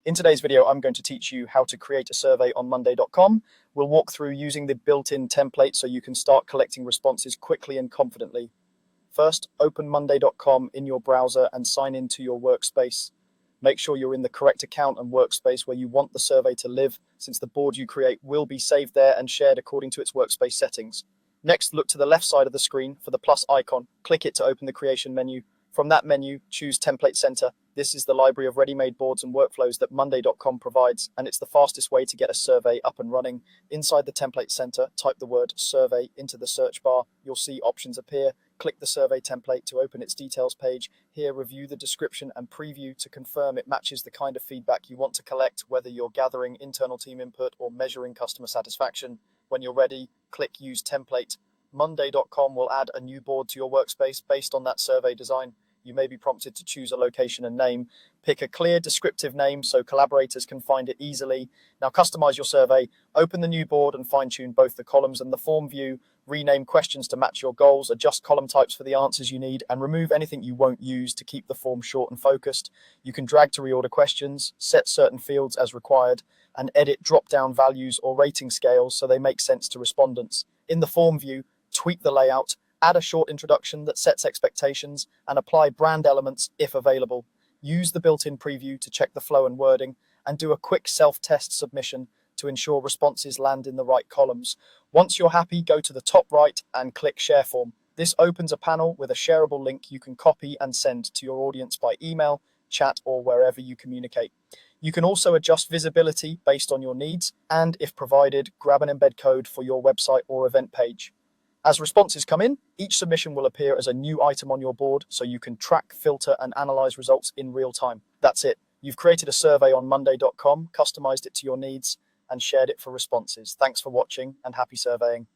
In today's video, I'm going to teach you how to create a survey on monday.com. We'll walk through using the built-in template so you can start collecting responses quickly and confidently. First, open monday.com in your browser and sign into your workspace. Make sure you're in the correct account and workspace where you want the survey to live, since the board you create will be saved there and shared according to its workspace settings. Next, look to the left side of the screen for the plus icon. Click it to open the creation menu. From that menu, choose Template Center. This is the library of ready-made boards and workflows that monday.com provides, and it's the fastest way to get a survey up and running. Inside the Template Center, type the word survey into the search bar. You'll see options appear. Click the survey template to open its details page. Here, review the description and preview to confirm it matches the kind of feedback you want to collect, whether you're gathering internal team input or measuring customer satisfaction. When you're ready, click Use Template. Monday.com will add a new board to your workspace based on that survey design. You may be prompted to choose a location and name. Pick a clear, descriptive name so collaborators can find it easily. Now customize your survey. Open the new board and fine-tune both the columns and the form view. Rename questions to match your goals. Adjust column types for the answers you need, and remove anything you won't use to keep the form short and focused. You can drag to reorder questions, set certain fields as required, and edit drop-down values or rating scales so they make sense to respondents. In the form view, tweak the layout, add a short introduction that sets expectations, and apply brand elements if available. Use the built-in preview to check the flow and wording, and do a quick self-test submission to ensure responses land in the right columns. Once you're happy, go to the top right and click Share Form. This opens a panel with a shareable link you can copy and send to your audience by email, chat, or wherever you communicate. You can also adjust visibility based on your needs, and if provided, grab an embed code for your website or event page. As responses come in, each submission will appear as a new item on your board so you can track, filter, and analyze results in real time. That's it. You've created a survey on monday.com, customized it to your needs, and shared it for responses. Thanks for watching, and happy surveying.